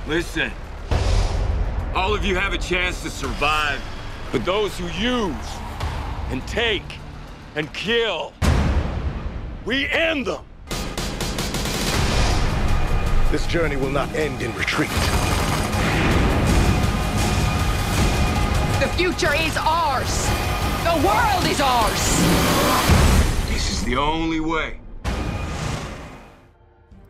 Listen, all of you have a chance to survive, but those who use and take and kill, we end them. This journey will not end in retreat. The future is ours. The world is ours. This is the only way.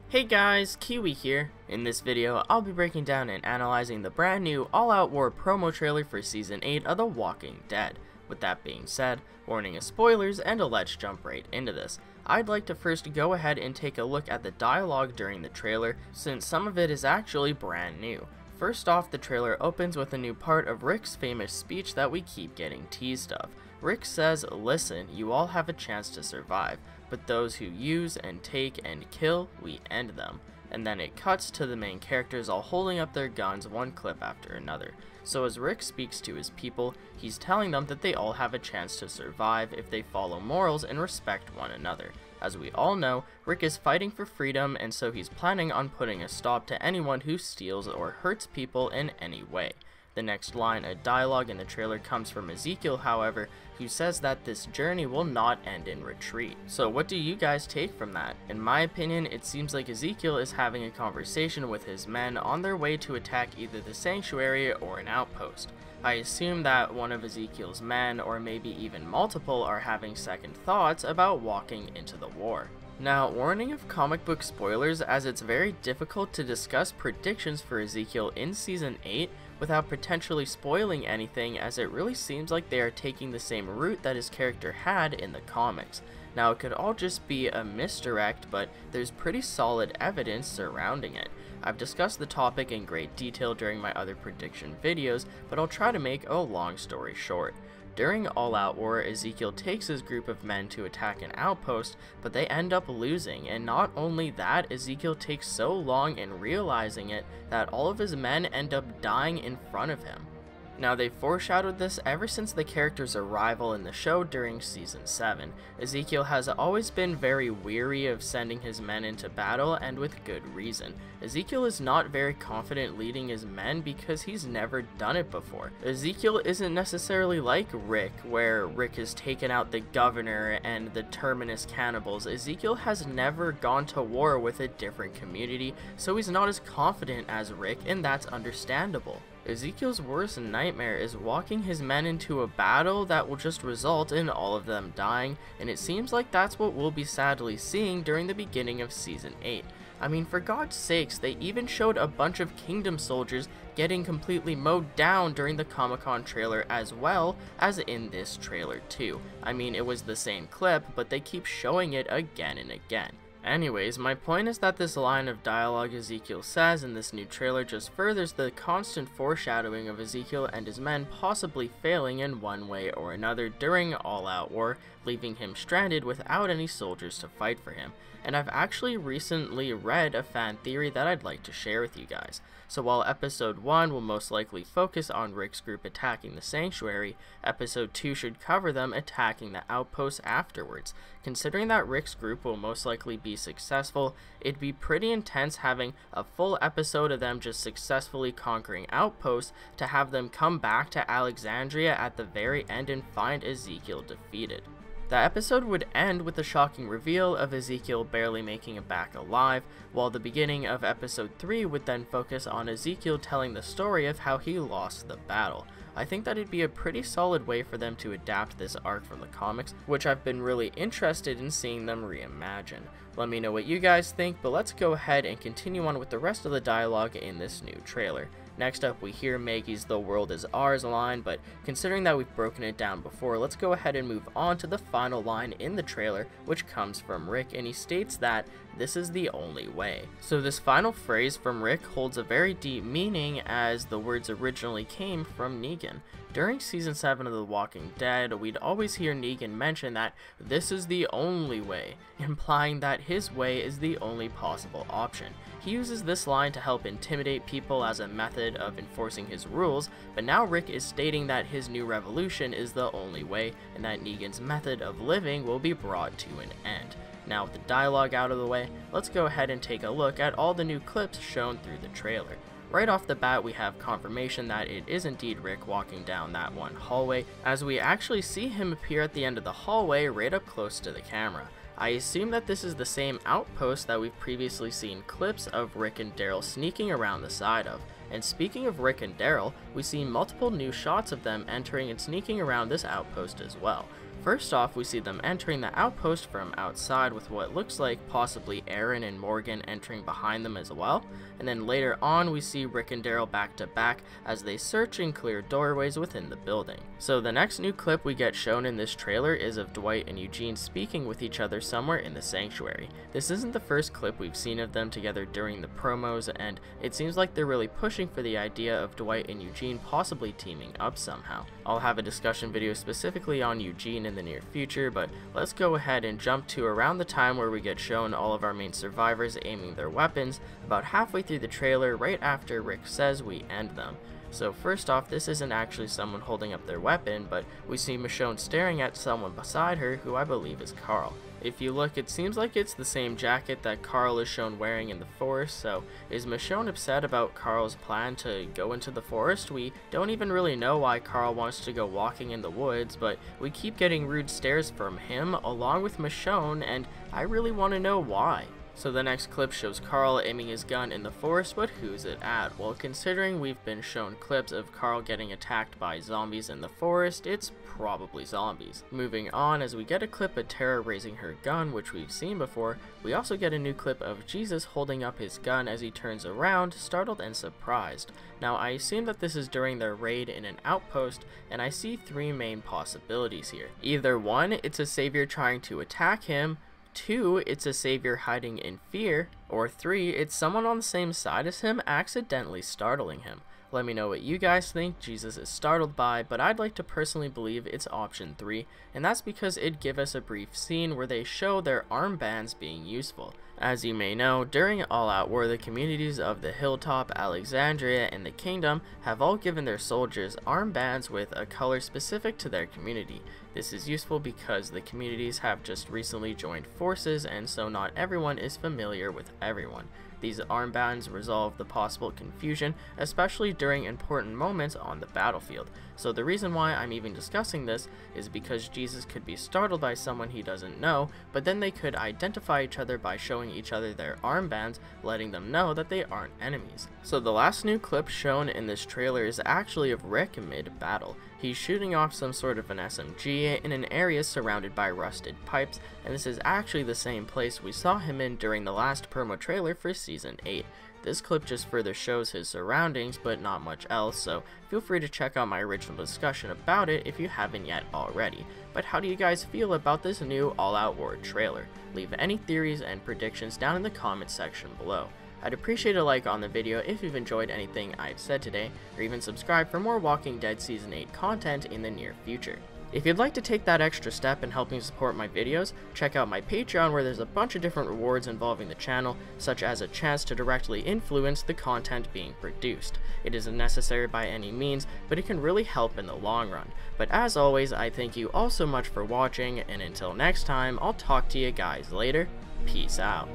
Hey guys, Kiwi here. In this video, I'll be breaking down and analyzing the brand new All Out War promo trailer for Season 8 of The Walking Dead. With that being said, warning of spoilers, and let's jump right into this. I'd like to first go ahead and take a look at the dialogue during the trailer, since some of it is actually brand new. First off, the trailer opens with a new part of Rick's famous speech that we keep getting teased of. Rick says, "Listen, you all have a chance to survive, but those who use and take and kill, we end them." And then it cuts to the main characters all holding up their guns one clip after another. So as Rick speaks to his people, he's telling them that they all have a chance to survive if they follow morals and respect one another. As we all know, Rick is fighting for freedom, and so he's planning on putting a stop to anyone who steals or hurts people in any way. The next line of dialogue in the trailer comes from Ezekiel, however, who says that this journey will not end in retreat. So what do you guys take from that? In my opinion, it seems like Ezekiel is having a conversation with his men on their way to attack either the sanctuary or an outpost. I assume that one of Ezekiel's men, or maybe even multiple, are having second thoughts about walking into the war. Now, warning of comic book spoilers, as it's very difficult to discuss predictions for Ezekiel in Season 8 without potentially spoiling anything, as it really seems like they are taking the same route that his character had in the comics. Now, it could all just be a misdirect, but there's pretty solid evidence surrounding it. I've discussed the topic in great detail during my other prediction videos, but I'll try to make a long story short. During All Out War, Ezekiel takes his group of men to attack an outpost, but they end up losing, and not only that, Ezekiel takes so long in realizing it that all of his men end up dying in front of him. Now, they foreshadowed this ever since the character's arrival in the show during Season 7. Ezekiel has always been very weary of sending his men into battle, and with good reason. Ezekiel is not very confident leading his men because he's never done it before. Ezekiel isn't necessarily like Rick, where Rick has taken out the governor and the Terminus cannibals. Ezekiel has never gone to war with a different community, so he's not as confident as Rick, and that's understandable. Ezekiel's worst nightmare is walking his men into a battle that will just result in all of them dying, and it seems like that's what we'll be sadly seeing during the beginning of Season 8. I mean, for God's sakes, they even showed a bunch of Kingdom soldiers getting completely mowed down during the Comic-Con trailer as well as in this trailer too. I mean, it was the same clip, but they keep showing it again and again. Anyways, my point is that this line of dialogue Ezekiel says in this new trailer just furthers the constant foreshadowing of Ezekiel and his men possibly failing in one way or another during All Out War, leaving him stranded without any soldiers to fight for him. And I've actually recently read a fan theory that I'd like to share with you guys. So while Episode 1 will most likely focus on Rick's group attacking the sanctuary, Episode 2 should cover them attacking the outpost afterwards. Considering that Rick's group will most likely be successful, it'd be pretty intense having a full episode of them just successfully conquering outposts to have them come back to Alexandria at the very end and find Ezekiel defeated. The episode would end with the shocking reveal of Ezekiel barely making it back alive, while the beginning of Episode 3 would then focus on Ezekiel telling the story of how he lost the battle. I think that it'd be a pretty solid way for them to adapt this arc from the comics, which I've been really interested in seeing them reimagine. Let me know what you guys think, but let's go ahead and continue on with the rest of the dialogue in this new trailer. Next up, we hear Maggie's "The world is ours" line, but considering that we've broken it down before, let's go ahead and move on to the final line in the trailer, which comes from Rick, and he states that this is the only way. So this final phrase from Rick holds a very deep meaning, as the words originally came from Negan. During Season 7 of The Walking Dead, we'd always hear Negan mention that this is the only way, implying that his way is the only possible option. He uses this line to help intimidate people as a method of enforcing his rules, but now Rick is stating that his new revolution is the only way, and that Negan's method of living will be brought to an end. Now with the dialogue out of the way, let's go ahead and take a look at all the new clips shown through the trailer. right off the bat we have confirmation that it is indeed Rick walking down that one hallway, as we actually see him appear at the end of the hallway right up close to the camera. I assume that this is the same outpost that we've previously seen clips of Rick and Daryl sneaking around the side of. And speaking of Rick and Daryl, we see multiple new shots of them entering and sneaking around this outpost as well. First off, we see them entering the outpost from outside with what looks like possibly Aaron and Morgan entering behind them as well. And then later on, we see Rick and Daryl back to back as they search and clear doorways within the building. So the next new clip we get shown in this trailer is of Dwight and Eugene speaking with each other somewhere in the sanctuary. This isn't the first clip we've seen of them together during the promos, and it seems like they're really pushing for the idea of Dwight and Eugene possibly teaming up somehow. I'll have a discussion video specifically on Eugene in the near future, but let's go ahead and jump to around the time where we get shown all of our main survivors aiming their weapons, about halfway through the trailer right after Rick says we end them. So first off, this isn't actually someone holding up their weapon, but we see Michonne staring at someone beside her who I believe is Carl. If you look, it seems like it's the same jacket that Carl is shown wearing in the forest, so is Michonne upset about Carl's plan to go into the forest? We don't even really know why Carl wants to go walking in the woods, but we keep getting rude stares from him along with Michonne, and I really want to know why. So the next clip shows Carl aiming his gun in the forest, but who's it at? Well, considering we've been shown clips of Carl getting attacked by zombies in the forest, it's probably zombies. Moving on, as we get a clip of Tara raising her gun, which we've seen before, we also get a new clip of Jesus holding up his gun as he turns around, startled and surprised. Now, I assume that this is during their raid in an outpost, and I see three main possibilities here. Either one, it's a savior trying to attack him, 2, it's a savior hiding in fear, or 3, it's someone on the same side as him accidentally startling him. Let me know what you guys think Jesus is startled by, but I'd like to personally believe it's option 3, and that's because it'd give us a brief scene where they show their armbands being useful. As you may know, during All Out War, the communities of the Hilltop, Alexandria, and the Kingdom have all given their soldiers armbands with a color specific to their community. This is useful because the communities have just recently joined forces, and so not everyone is familiar with everyone. These armbands resolve the possible confusion, especially during important moments on the battlefield. So the reason why I'm even discussing this is because Jesus could be startled by someone he doesn't know, but then they could identify each other by showing each other their armbands, letting them know that they aren't enemies. So the last new clip shown in this trailer is actually of Rick mid-battle. He's shooting off some sort of an SMG in an area surrounded by rusted pipes, and this is actually the same place we saw him in during the last promo trailer for Season 8. This clip just further shows his surroundings, but not much else, so feel free to check out my original discussion about it if you haven't yet already. But how do you guys feel about this new All Out War trailer? Leave any theories and predictions down in the comment section below. I'd appreciate a like on the video if you've enjoyed anything I've said today, or even subscribe for more Walking Dead Season 8 content in the near future. If you'd like to take that extra step in helping support my videos, check out my Patreon where there's a bunch of different rewards involving the channel, such as a chance to directly influence the content being produced. It isn't necessary by any means, but it can really help in the long run. But as always, I thank you all so much for watching, and until next time, I'll talk to you guys later. Peace out.